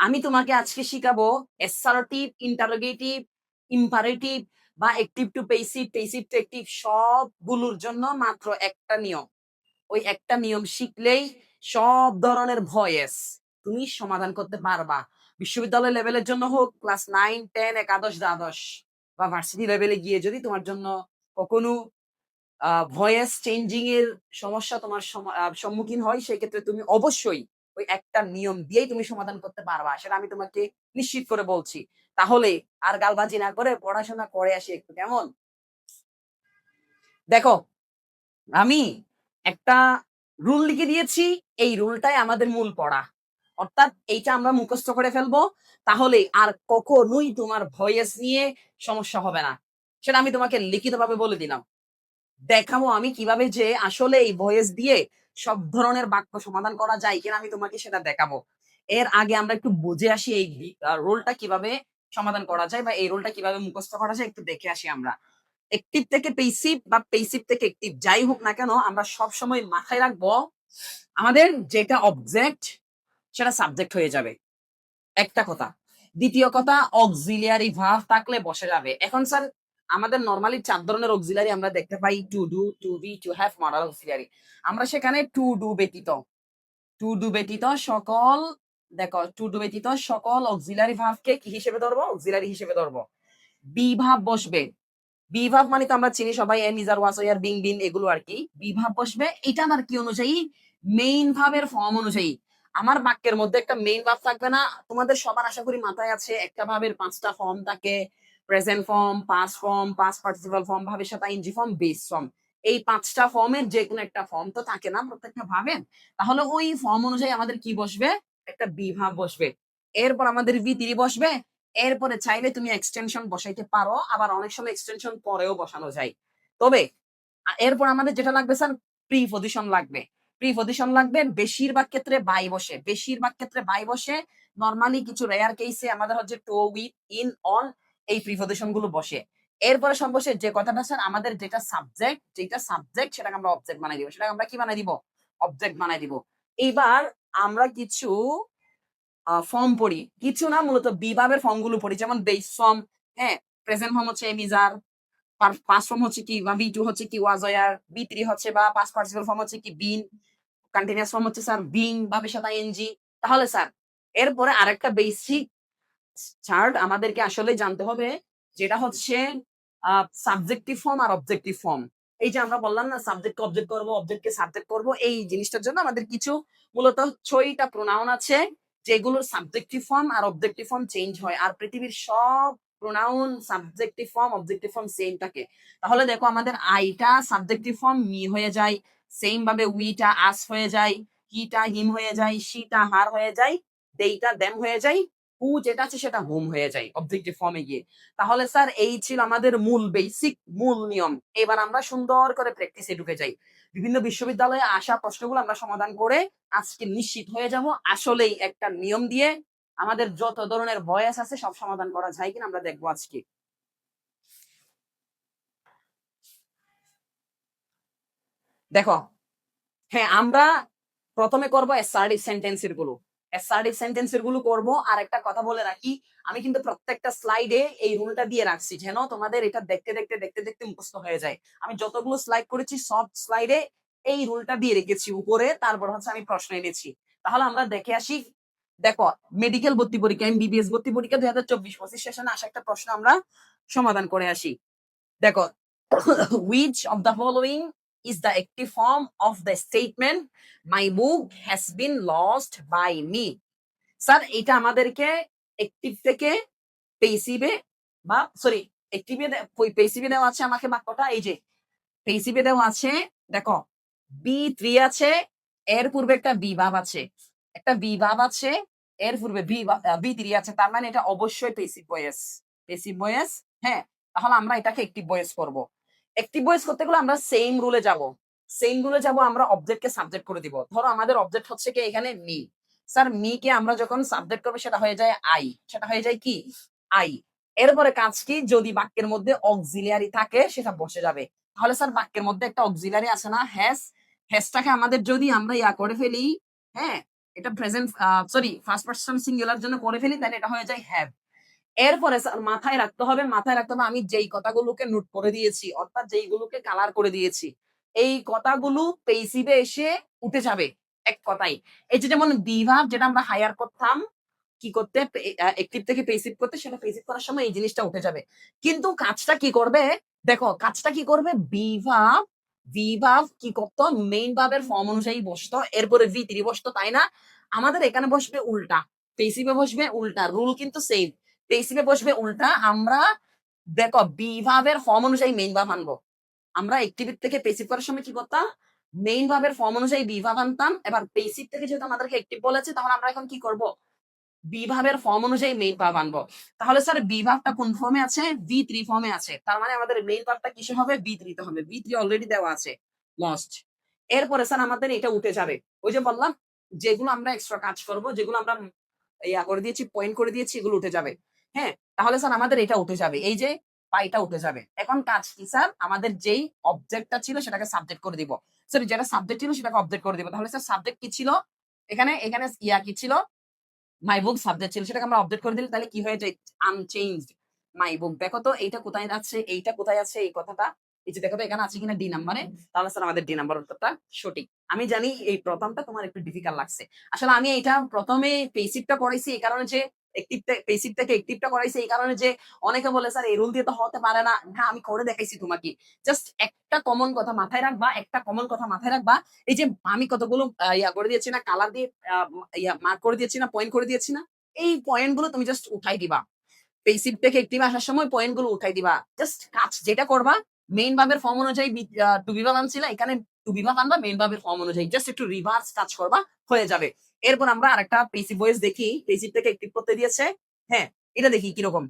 আমি তোমাকে আজকে শিখাবো অ্যাসার্টিভ, ইন্টারোগেটিভ, ইম্পারেটিভ বা active to passive, passive to active সবগুলোর জন্য মাত্র একটা নিয়ম। ওই একটা নিয়ম শিখলেই সব ধরনের ভয়েস তুমি সমাধান করতে পারবা। বিশ্ববিদ্যালয় লেভেলের জন্য হোক, ক্লাস 9, 10, একাদশ, দ্বাদশ বা ভার্সিটি লেভেলে গিয়ে যদি তোমার জন্য কখনো ভয়েস চেঞ্জিং এর সমস্যা তোমার সম্মুখীন হয়, সেক্ষেত্রে তুমি অবশ্যই ওই একটা নিয়ম দিয়েই তুমি সমাধান করতে পারবা, সেটা আমি তোমাকে নিশ্চিত করে বলছি। তাহলে আর গালবাজি না করে পড়াশোনা করে আসি একটু, কেমন? দেখো, আমি একটা রুল লিখে দিয়েছি, এই রুলটাই আমাদের মূল পড়া। অর্থাৎ এইটা আমরা মুখস্থ করে ফেলবো, তাহলে আর কখনোই তোমার ভয়েস নিয়ে সমস্যা হবে না। সেটা আমি তোমাকে লিখিতভাবে বলে দিলাম। দেখাবো আমি কিভাবে যে আসলে এই ভয়েস দিয়ে সব ধরনের বাক্য সমাধান করা যায় কিনা, আমি তোমাকে সেটা দেখাবো। এর আগে আমরা একটু বুঝে আসি এই রোলটা কিভাবে সমাধান করা যায় বা এই রোলটা কিভাবে মুখস্থ করা যায়, একটু দেখে আসি আমরা। অ্যাক্টিভ থেকে পেসিভ বা পেসিভ থেকে অ্যাক্টিভ যাই হোক না কেন, আমরা সব সময় মাথায় রাখবো আমাদের যেটা অবজেক্ট সেটা সাবজেক্ট হয়ে যাবে, একটা কথা। দ্বিতীয় কথা, অক্সিলিয়ারি ভার্ব থাকলে বসে যাবে। এখন স্যার আমাদের নরমালি 4 ধরনের অক্সিলিয়ারি আমরা দেখতে পাই: to do, to be, to have, modal auxiliary. আমরা সেখানে টু ডু ব্যতীত সকল, দেখো, টু ডু ব্যতীত সকল অক্সিলিয়ারি ভার্বকে কি হিসেবে ধরবো? অক্সিলিয়ারি হিসেবে ধরবো। বি ভার্ব বসবে। বি ভার্ব মানে তো আমরা চিনি সবাই, am, is, are, was, were, being, been, এগুলো আর কি। বি ভার্ব বসবে। এটা আমার কি অনুযায়ী? মেইন ভার্বের ফর্ম অনুযায়ী। আমার বাক্যের মধ্যে একটা মেইন ভার্ব থাকবে না? তোমাদের সবার আশা করি মাথায় আছে একটা ভার্বের 5টা ফর্ম থাকে: present form, past form, past participle form, ভার্বের সাথে আইএনজি ফর্ম, বেস ফর্ম। এই 5টা ফর্মের যে কোনো একটা ফর্ম তো থাকে না প্রত্যেকটা ভার্বের? তাহলে ওই ফর্ম অনুযায়ী আমাদের কি বসবে? একটা বি ভার্ব বসবে। এরপর আমাদের ভি থ্রি বসবে। এরপরে চাইলে তুমি এক্সটেনশন বসাইতে পারো, আবার অনেক সময় এক্সটেনশন পরেও বসানো যায়। তবে এরপর আমাদের যেটা লাগবে স্যার, প্রিপজিশন লাগবে। প্রিপজিশন লাগবে বেশিরভাগ ক্ষেত্রে বাই বসে, বেশিরভাগ ক্ষেত্রে বাই বসে। নরমালি কিছু রেয়ার কেসে আমাদের হচ্ছে টু, উইথ, ইন, অন, এই প্রিপজিশন গুলো বসে। এরপরে সর্বশেষ যে কথাটা স্যার, আমাদের যেটা সাবজেক্ট সেটাকে আমরা অবজেক্ট বানাই দিব। সেটাকে আমরা কি বানাই দিব? অবজেক্ট বানাই দিব। এইবার আমরা কিছু ফর্ম পড়ি, কিছু না, মূলত বিভাবের ফর্ম গুলো পড়ি, যেমন বেস ফর্ম। হ্যাঁ, প্রেজেন্ট ফর্ম হচ্ছে এমিজার, পাস্ট ফর্ম হচ্ছে কি বা বি টু হচ্ছে কি ওয়াজয়ার, বি থ্রি হচ্ছে বা পাস্ট পার্টিসিপাল ফর্ম হচ্ছে কি বিন, কন্টিনিউয়াস ফর্ম হচ্ছে স্যার বিং ভাবের সাথে আইএনজি। তাহলে স্যার এরপরে আরেকটা বেসিক চার্ট আমাদেরকে আসলে জানতে হবে, যেটা হচ্ছে সাবজেক্টিভ ফর্ম আর অবজেক্টিভ ফর্ম। এই যে আমরা বললাম না, সাবজেক্ট অবজেক্ট করবো, অবজেক্টকে সাবজেক্ট করবো, এই জিনিসটার জন্য আমাদের কিছু মূলত 6টা প্রোনাউন আছে যেগুলোর সাবজেক্টিভ ফর্ম আর অবজেক্টিভ ফর্ম চেঞ্জ হয়। আর পৃথিবীর সব pronoun subjective form objective form same থাকে। তাহলে দেখো, আমাদের আইটা সাবজেক্টিভ ফর্ম মি হয়ে যায়, সেম ভাবে উইটা আস হয়ে যায়, হিটা হিম হয়ে যায়, শিটা হার হয়ে যায়, দেইটা দেম হয়ে যায়, হু যেটা আছে সেটা হুম হয়ে যায় অবজেক্টিভ ফর্মে গিয়ে। তাহলে স্যার এই ছিল আমাদের মূল বেসিক মূল নিয়ম। এবার আমরা সুন্দর করে প্র্যাকটিসে ঢুকে যাই। বিভিন্ন বিশ্ববিদ্যালয়ে আসা প্রশ্নগুলো আমরা সমাধান করে আজকে নিশ্চিত হয়ে যাব আসলেই একটা নিয়ম দিয়ে আমাদের যত ধরনের ভয়েস আছে সব সমাধান করা যায় কিনা আমরা দেখবো আজকে। দেখো, হ্যাঁ, আমরা প্রথমে করব অ্যাসার্টিভ সেন্টেন্সের গুলো। অ্যাসার্টিভ সেন্টেন্সের গুলো করব। আর একটা কথা বলে রাখি, আমি কিন্তু প্রত্যেকটা স্লাইডে এই রুলটা দিয়ে রাখছি যেন তোমাদের এটা দেখতে দেখতে দেখতে দেখতে মুখস্থ হয়ে যায়। আমি যতগুলো স্লাইড করেছি সব স্লাইডে এই রুলটা দিয়ে রেখেছি উপরে, তারপর হচ্ছে আমি প্রশ্ন এনেছি। তাহলে আমরা দেখে আসি। দেখো, মেডিকেল ভর্তি পরীক্ষা, এমবিবিএস ভর্তি পরীক্ষা 2024-25 সেশনে আসা একটা প্রশ্ন আমরা সমাধান করে আসি। দেখো, which of the following is the active form of the statement my book has been lost by me? Sir এটা আমাদেরকে অ্যাক্টিভ থেকে পেসিভে, বা সরি, অ্যাক্টিভে পেসিভে দেওয়া আছে আমাকে বাক্যটা। এই যে পেসিভে দেওয়া আছে, দেখো, বি থ্রি আছে, এর পূর্বে একটা বি ভাব আছে, একটা বি ভাব আছে, এর পূর্বে বি থ্রি আছে, তার মানে এটা অবশ্যই পেসিভ ভয়েস। Passive voice. হ্যাঁ, তাহলে আমরা এটাকে অ্যাক্টিভ ভয়েস করব। অ্যাক্টিভ ভয়েস করতে গেলে আমরা সেম রুলে যাব। আমরা অবজেক্টকে সাবজেক্ট করে দিব। ধরো আমাদের অবজেক্ট হচ্ছে কি এখানে মি। স্যার মি কে আমরা যখন সাবজেক্ট করবো সেটা হয়ে যায় আই, সেটা হয়ে যায় কি আই। এরপরে কাজ কি, যদি বাক্যের মধ্যে অক্সিলিয়ারি থাকে সেটা বসে যাবে। তাহলে স্যার বাক্যের মধ্যে একটা অক্সিলারি আছে না, হ্যাজ। হ্যাজটাকে আমাদের যদি আমরা ইয়া করে ফেলি, হ্যাঁ, এটা present sorry first person singular জন্য করে ফেলি, তাহলে এটা হয়ে যায় হ্যাভ। এরপরে স্যার মাথায় রাখতে হবে আমি যেই কথাগুলোকে নোট করে দিয়েছি, অর্থাৎ যেইগুলোকে কালার করে দিয়েছি, এই কথাগুলো পেইসিভে এসে উঠে যাবে এক কথায়। এই যে যেমন বিভাব যেটা আমরা হায়ার করতাম কি করতে, অ্যাক্টিভ থেকে পেইসিভ করতে, সেটা পেইসিভ করার সময় এই জিনিসটা উঠে যাবে। কিন্তু কাজটা কি করবে, দেখো কাজটা কি করবে, বিভাব বিভাব কি করতো, মেইন ভাবের ফর্ম অনুযায়ী বসতো, এরপরে ভি3 বসতো, তাই না? আমাদের এখানে বসবে উল্টা, পেইসিভে বসবে উল্টা, রুল কিন্তু সেম। পেইসিভে বসবে উল্টা, আমরা দেখো বিভাবের ফর্ম অনুযায়ী মেইন ভাব আনবো। আমরা অ্যাক্টিভ থেকে পেসিভ করার সময় কি করতাম, মেইন ভাবের ফর্ম অনুযায়ী বিভাব আনতাম। এবার পেসিভ থেকে যেহেতু আমাদেরকে অ্যাক্টিভ বলেছে, তাহলে আমরা এখন কি করব, বিভাবের ফর্ম অনুযায়ী মেইন ভাব আনবো। তাহলে স্যার বিভাবটা কোন ফর্মে আছে, ভি3 ফর্মে আছে, তার মানে আমাদের মেইন ভাবটা কিসে হবে, ভি3 তে হবে। ভি3 অলরেডি দেওয়া আছে, লস্ট। এরপরে স্যার আমাদের এটা উঠে যাবে, ওই যে বললাম যেগুলো আমরা এক্সট্রা কাজ করব, যেগুলো আমরা ইয়া করে দিয়েছি, পয়েন্ট করে দিয়েছি, এগুলো উঠে যাবে। হ্যাঁ, তাহলে স্যার আমাদের এটা উঠে যাবে, এই যে পাইটা উঠে যাবে। এখন কাজ কি স্যার, আমাদের যেই অবজেক্টটা ছিল সেটাকে সাবজেক্ট করে দিব, সরি যেটা সাবজেক্ট ছিল সেটাকে অবজেক্ট করে দিব। তাহলে স্যার সাবজেক্ট কি ছিল, এখানে এখানে ইয়া কি ছিল, মাই বুক সাবজেক্ট ছিল, সেটাকে আমরা আপডেট করে দিলে তাহলে কি হয়ে যায়, আনচেঞ্জড মাই বুক। দেখো তো এইটা কোথায় আছে, এইটা কোথায় আছে, এই কথাটা এই যে দেখো তো এখানে আছে কিনা ডি নাম্বারে, তাহলে স্যার আমাদের ডি নাম্বার উত্তরটা সঠিক। আমি জানি এই প্রথমটা তোমার একটু ডিফিকাল্ট লাগছে, আসলে আমি এটা প্রথমে পেসিভটা করাইছি এই কারণে যে পেসিভ থেকে অ্যাক্টিভটা করাইছি এই কারণে যে অনেকে বলে স্যার এই রুল দিয়ে তো হতে পারে না। হ্যাঁ আমি করে দেখাইছি তোমাকে, জাস্ট একটা কমন কথা মাথায় রাখবা, একটা কমন কথা মাথায় রাখবা, এই যে আমি কতগুলো ইয়া করে দিয়েছি না, কালার দিয়ে মার্ক করে দিয়েছি না, পয়েন্ট করে দিয়েছি না, এই পয়েন্ট গুলো তুমি জাস্ট উঠাই দিবা। পেসিভ থেকে অ্যাক্টিভ আসার সময় পয়েন্ট গুলো উঠাই দিবা। জাস্ট কাজ যেটা করবা, মেইন ভাবের ফর্ম অনুযায়ী টু বি ভাব আনছিলা, এখানে টু বি ভাব আনবা মেইন ভাবের ফর্ম অনুযায়ী, জাস্ট একটু রিভার্স কাজ করবা, হয়ে যাবে। এরপর আমরা আরেকটা পেসিভ ভয়েস দেখি, পেসিভ থেকে অ্যাক্টিভ করতে দিয়েছে। হ্যাঁ, এটা দেখি কিরকম,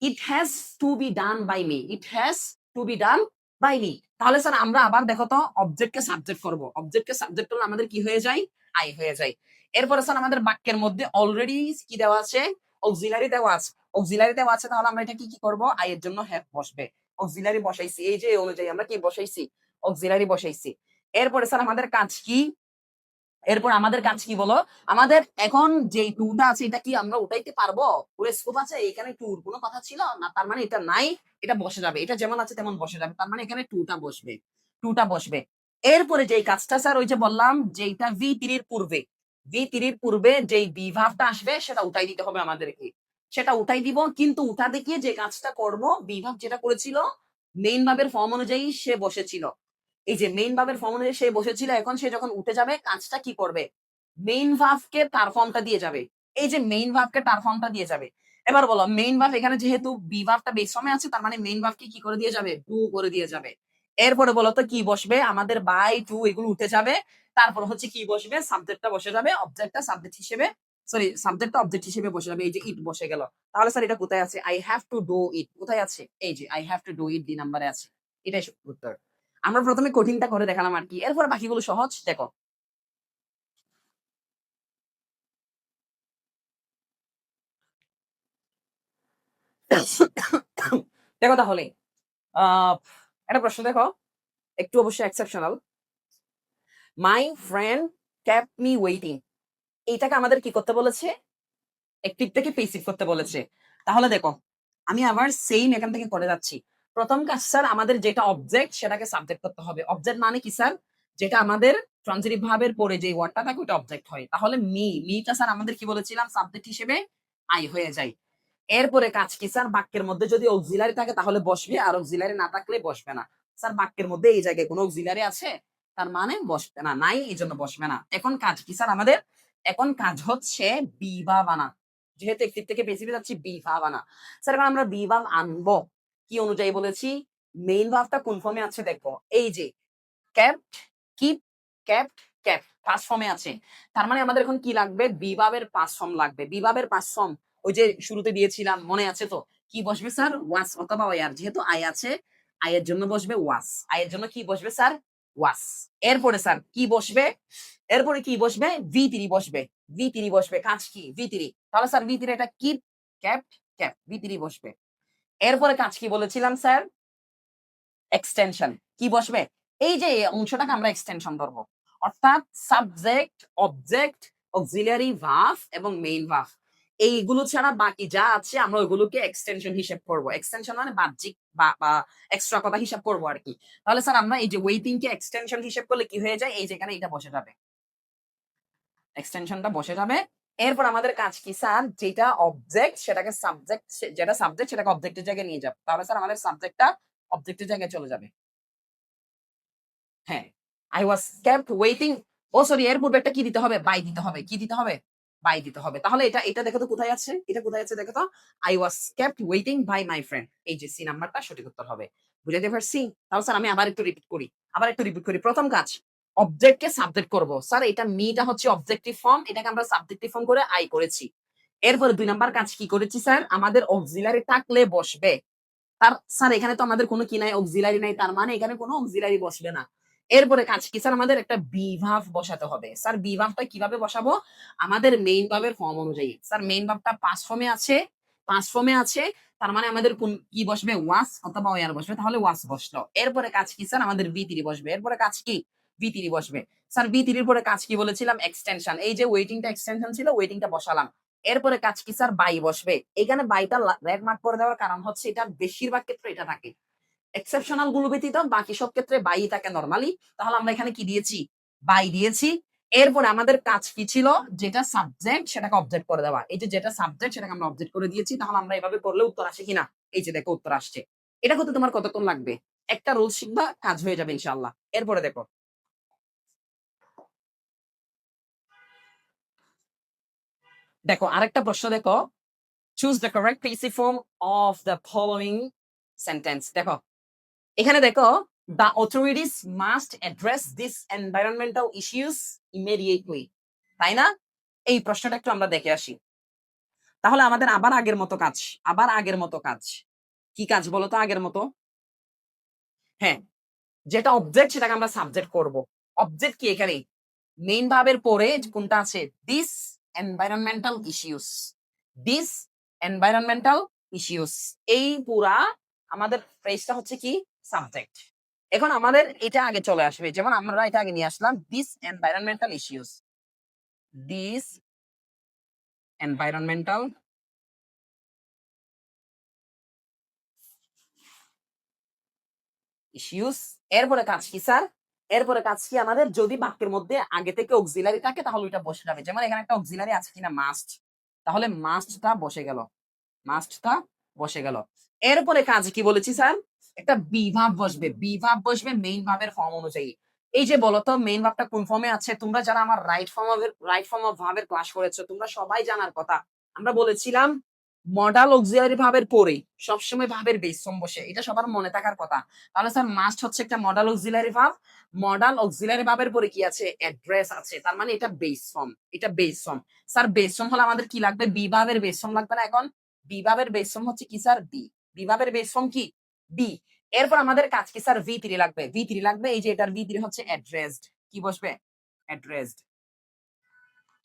it has to be done by me, it has to be done by me. তাহলে স্যার আমরা আবার দেখো তো অবজেক্টকে সাবজেক্ট করব, অবজেক্টকে সাবজেক্ট করলে আমাদের কি হয়ে যায়, আই হয়ে যায়। এরপরে স্যার আমাদের বাক্যের মধ্যে অলরেডি কি দেওয়া আছে, অক্সিলারি দেওয়া আছে, অক্সিলারি দেওয়া আছে, তাহলে আমরা এটা কি কি করব, আই এর জন্য হ্যাভ বসবে, অক্সিলারি বসাইছি, এই যে অনুযায়ী আমরা কি বসাইছি, অক্সিলারি বসাইছি। এরপরে স্যার আমাদের কাজ কি, এরপর আমাদের কাজ কি বলো, আমাদের এখন যে টুটা আছে এটা কি আমরা উঠাইতে পারবো, পুরো স্কোপ আছে, এখানে টুর কোনো কথা ছিল না, তার মানে এটা নাই, এটা বসে যাবে, এটা যেমন আছে তেমন বসে যাবে, তার মানে এখানে টুটা বসবে, টুটা বসবে। এরপরে যেই কাজটা স্যার ওই যে বললাম যেটা ভি3 পূর্বে, ভি3 পূর্বে যেই বিভাবটা আসবে সেটা উঠাই দিতে হবে আমাদেরকে, সেটা উঠাই দিব। কিন্তু উঠা দেখিয়ে যে কাজটা করব, বিভাব যেটা করেছিল মেইন ভাবের ফর্ম অনুযায়ী সে বসেছিল, এই যে মেইন ভাবের ফর্ম অনুযায়ী সে বসেছিল, এখন সে যখন উঠে যাবে কাজটা কি করবে, মেইন ভাবকে তার ফর্মটা দিয়ে যাবে, এই যে মেইন ভাবকে তার ফর্মটা দিয়ে যাবে। এবার বলো মেইন ভাব এখানে যেহেতু বি ভাবটা বেস ফর্মে আছে, তার মানে মেইন ভাবকে কি করে দিয়ে যাবে, টু করে দিয়ে যাবে। এরপরে বলো তো কি বসবে, আমাদের বাই টু এগুলো উঠে যাবে, তারপর হচ্ছে কি বসবে, সাবজেক্টটা বসে যাবে, অবজেক্টটা সাবজেক্ট হিসেবে, সরি সাবজেক্টটা অবজেক্ট হিসেবে বসে যাবে, এই যে ইট বসে গেল। তাহলে স্যার এটা কোথায় আছে, I have to do it কোথায় আছে, এই যে I have to do it D নাম্বারে আছে, এটাই উত্তর। আমরা প্রথমে কঠিনটা করে দেখালাম আর কি, এরপর বাকিগুলো সহজ। দেখো দেখো তাহলে আহ একটা প্রশ্ন দেখো, একটু অবশ্যই exceptional. My friend kept me waiting, এইটাকে আমাদের কি করতে বলেছে, অ্যাক্টিভ থেকে পেসিভ করতে বলেছে। তাহলে দেখো আমি আবার সেম এখান থেকে করে যাচ্ছি। প্রথম কাজ স্যার আমাদের যেটা অবজেক্ট সেটাকে সাবজেক্ট করতে হবে। অবজেক্ট মানে কি স্যার, যেটা আমাদের ট্রানজিটিভ ভাবের পরে যে ওয়ার্ডটা থাকে ওটা অবজেক্ট হয়। তাহলে মিটা স্যার আমাদের কি বলেছিলাম, সাবজেক্ট হিসেবে আই হয়ে যায়। এরপরে কাজ কি স্যার, বাক্যের মধ্যে যদি অক্সিলারি থাকে তাহলে বসবে, আর অক্সিলারি না থাকলে বসবে না। স্যার বাক্যের মধ্যে এই জায়গায় কোনো অক্সিলারি আছে, তার মানে বসবে না, নাই এই জন্য বসবে না। এখন কাজ কি স্যার আমাদের, এখন কাজ হচ্ছে বিভাব আনা, যেহেতু একটিভ থেকে পেসিভে যাচ্ছি, বিভাব আনা। স্যার এবার আমরা বিভাব আনবো কি অনুযায়ী বলেছি, মেইন ভাবটা কোন ফর্মে আছে দেখো, এই যে ক্যাপ্ট, কিপ, ক্যাপ্ট, ক্যাপ পাঁচ ফর্মে আছে। তার মানে আমাদের এখন কি লাগবে, বিভাবের পাঁচ ফর্ম লাগবে। বিভাবের পাঁচ ফর্ম ওই যে শুরুতে দিয়েছিলাম, মনে আছে তো, কি বসবে স্যার, ওয়াস অথবা ওয়ার, যেহেতু আই আছে আই এর জন্য বসবে ওয়াস, আই এর জন্য কি বসবে স্যার, ওয়াস। এরপরে স্যার কি বসবে, এরপরে কি বসবে, ভি3 বসবে, ভি3 বসবে, কাজ কি ভি3, তাহলে স্যার ভি3 এটা কিপ, ক্যাপ্ট, ক্যাপ, ভি3 বসবে। এরপরে কাজ কি বলেছিলাম স্যার, এক্সটেনশন কি বসবে, এই যে অংশটাকে আমরা এক্সটেনশন ধরবো, অর্থাৎ সাবজেক্ট অবজেক্ট অক্সিলিয়ারি ভার্ব এবং মেইন ভার্ব, এইগুলো ছাড়া বাকি যা আছে আমরা ওইগুলোকে এক্সটেনশন হিসেব করব। এক্সটেনশন মানে বাহ্যিক বা এক্সট্রা কথা হিসাব করব আর কি। তাহলে স্যার আমরা এই যে ওয়েটিং কে এক্সটেনশন হিসেব করলে কি হয়ে যায়, এই যেখানে এটা বসে যাবে, এক্সটেনশনটা বসে যাবে। এরপর আমাদের কাজ কি স্যার, যেটা অবজেক্ট সেটাকে সাবজেক্ট, যেটা সাবজেক্ট সেটাকে অবজেক্টের জায়গায় নিয়ে যাবে। তাহলে স্যার আমাদের সাবজেক্টটা অবজেক্টের জায়গায় চলে যাবে। হ্যাঁ, I was kept waiting, oh sorry, এর পূর্বে একটা কি দিতে হবে, বাই দিতে হবে। কি দিতে হবে, বাই দিতে হবে। তাহলে এটা এটা দেখো তো কোথায় আছে, এটা কোথায় আছে দেখো তো, I was kept waiting by my friend, এই যে সি নাম্বারটা সঠিক উত্তর হবে। বুঝাইতে পারছি? তাহলে স্যার আমি আবার একটু রিপিট করি। প্রথম কাজ, অবজেক্টকে সাবজেক্ট করব। স্যার এটা মিটা হচ্ছে অবজেক্টিভ ফর্ম, এটাকে আমরা সাবজেক্টিভ ফর্ম করে আই করেছি। এরপরে 2 নাম্বার কাজ কি করেছি স্যার, আমাদের অক্সিলারি থাকলে বসবে। তার স্যার এখানে তো আমাদের কোনো কি নাই, অক্সিলারি নাই, তার মানে এখানে কোনো অক্সিলারি বসবে না। এরপরে কাজ কি স্যার, আমাদের একটা বিভাব বসাতে হবে। স্যার বিভাবটা কিভাবে বসাবো, আমাদের মেইন ভাবের ফর্ম অনুযায়ী। স্যার মেইন ভাবটা পাস ফর্মে আছে, পাস ফর্মে আছে, তার মানে আমাদের কোন কি বসবে, ওয়াস অথবা ওয়ার বসবে। তাহলে ওয়াস বসলো। এরপরে কাজ কি স্যার, আমাদের বি থ্রি বসবে। এরপরে কাজ কি, বি থ্রি বসবে। স্যার বি থ্রির পরে কাজ কি বলেছিলাম, এক্সটেনশন। এই যে ওয়েটিংটা এক্সটেনশন ছিল, ওয়েটিংটা বসালাম। এরপরে কাজ কি স্যার, বাই বসবে। এখানে বাইটা রেড মার্ক করে দেওয়ার কারণ হচ্ছে এটা বেশিরভাগ ক্ষেত্রে এটা থাকে, এক্সেপশনাল গুলো ব্যতীত বাকি সব ক্ষেত্রে বাই থাকে নরমালি। তাহলে আমরা এখানে কি দিয়েছি, বাই দিয়েছি। এরপরে আমাদের কাজ কি ছিল, যেটা সাবজেক্ট সেটাকে অবজেক্ট করে দেওয়া। এই যে যেটা সাবজেক্ট সেটাকে আমরা অবজেক্ট করে দিয়েছি। তাহলে আমরা এভাবে করলে উত্তর আসে কিনা, এই যে দেখো উত্তর আসছে। এটা করতে তোমার কতক্ষণ লাগবে, একটা রুল শিখবা, কাজ হয়ে যাবে ইনশাআল্লাহ। এরপরে দেখো, দেখো আরেকটা প্রশ্ন দেখো, choose the correct passive form of the following sentence. দেখো এখানে দেখো, the authorities must address this environmental issues immediately, তাই না? এই প্রশ্নটা একটু আমরা দেখে আসি। তাহলে আমাদের আবার আগের মতো কাজ, আবার আগের মতো কাজ। কি কাজ বলো তো আগের মতো? হ্যাঁ, যেটা অবজেক্ট সেটাকে আমরা সাবজেক্ট করব। অবজেক্ট কি এখানে, মেইন ভার্বের পরে কোনটা আছে, this environmental issues, this environmental issues, এই পুরা আমাদের ফ্রেজটা হচ্ছে কি, সাবজেক্ট। এখন আমাদের এটা আগে চলে আসবে, যেমন আমরা এটা আগে নিয়ে আসলাম, this environmental issues, this environmental issues. এরপরে কাজ কি স্যার, এরপরে কাজ কি আমাদের, যদি বাক্যের মধ্যে আগে থেকে অক্সিলারি থাকে তাহলে ওইটা বসে যাবে। যেমন এখানে একটা অক্সিলারি আছে কিনা, মাস্ট, তাহলে মাস্টটা বসে গেল, মাস্টটা বসে গেল। এরপরে কাজ কি বলেছি স্যার, একটা বিভাব বসবে, বিভাব বসবে মেইন ভাবের ফর্ম অনুযায়ী। এই যে বলতো মেইন ভাবটা কোন ফর্মে আছে, তোমরা যারা আমার রাইট ফর্ম অফ ভাবের ক্লাস করেছো তোমরা সবাই জানার কথা। আমরা বলেছিলাম মডাল অক্সিলারি ভাবের পরে সবসময় ভাবের বেস ফর্ম বসে, এটা সবার মনে থাকার কথা। তাহলে স্যার মাস্ট হচ্ছে একটা মডাল অক্সিলারি ভাব, মডাল অক্সিলারি ভাবের পরে কি আছে, অ্যাড্রেস আছে, তার মানে এটা বেস ফর্ম, এটা base form. Sir base form হলে আমাদের কি লাগবে, বিভাবের বেস ফর্ম লাগবে না এখন, বিভাবের বেস ফর্ম হচ্ছে কি স্যার, বি, বিভাবের বেস ফর্ম কি, বি। এরপর আমাদের কাজ কি স্যার, ভি থ্রি লাগবে, ভি থ্রি লাগবে, এই যে এটার ভি থ্রি হচ্ছে অ্যাড্রেসড, কি বসবে, অ্যাড্রেসড।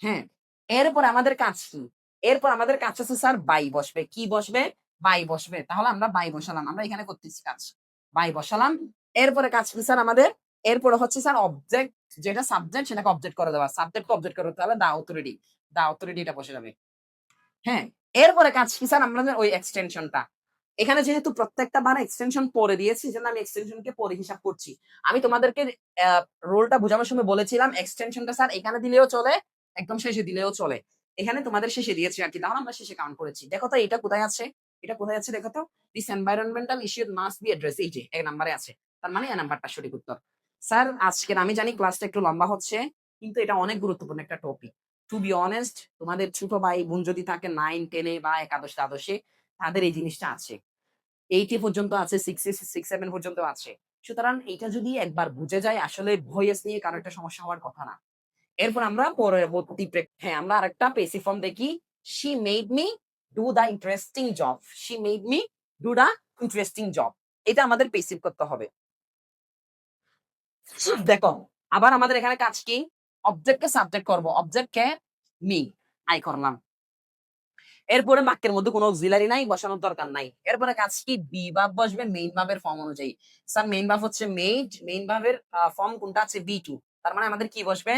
হ্যাঁ, এরপর আমাদের কাজ কি, এরপর আমাদের কাজ হচ্ছে স্যার বাই বসবে, কি বসবে, বাই বসবে। তাহলে আমরা বাই বসালাম, আমরা এখানে করতেছি কাজ, বাই বসালাম। এরপরে কাজ কি স্যার আমাদের, এরপরে হচ্ছে স্যার অবজেক্ট, যেটা সাবজেক্ট সেটাকে অবজেক্ট করে দেওয়া, সাবজেক্ট অবজেক্ট করতে হবে, দা অথরিটি, দা অথরিটি এটা বসে যাবে। হ্যাঁ, এরপরে কাজ কি স্যার, আমাদের ওই এক্সটেনশনটা, এখানে যেহেতু প্রত্যেকটা বার এক্সটেনশন পরে দিয়েছি সেজন্য আমি এক্সটেনশনকে পরে হিসাব করছি। আমি তোমাদেরকে রোলটা বোঝানোর সময় বলেছিলাম এক্সটেনশনটা স্যার এখানে দিলেও চলে, একদম শেষে দিলেও চলে। এখানে তোমাদের শেষে দিয়েছি আর কি, তাহলে আমরা শেষে কাউন্ট করেছি। দেখো তো এটা কোথায় আছে, এটা কোথায় আছে দেখো তো, this environmental issue must be address, এই যে এক নম্বরে আছে, তার মানে এই নাম্বারটা সঠিক উত্তর। স্যার আজকের আমি জানি ক্লাসটা একটু লম্বা হচ্ছে, কিন্তু এটা অনেক গুরুত্বপূর্ণ একটা টপিক। টু বি অনেস্ট, তোমাদের ছোট ভাই বোন যদি থাকে 9 10 বা একাদশ দ্বাদশে, তাদের এই জিনিসটা আছে, 8 পর্যন্ত আছে, 6 7 পর্যন্ত আছে। সুতরাং এটা যদি একবার বুঝে যায়, আসলে ভয়েস নিয়ে কারো একটা সমস্যা হওয়ার কথা না। এরপর আমরা পরবর্তী হ্যাঁ আমরা আরেকটা পেসিভ ফর্ম দেখি, she made me do the interesting job, she made me do the interesting job, এটা আমাদের পেসিভ করতে হবে। দেখো আবার আমাদের এখানে কাজ কি, অবজেক্টকে সাবজেক্ট করব, অবজেক্টকে মি, আই করলাম। এরপরে বাক্যের মধ্যে কোনো অক্সিলারি নাই, বসানোর দরকার নাই। এরপরে কাজ কি, বি ভাব বসবে মেইন ভাবের ফর্ম অনুযায়ী। স্যার মেইন ভাব হচ্ছে মেড, মেইন ভাবের ফর্ম কোনটা আছে, বি টু, তার মানে আমাদের কি বসবে,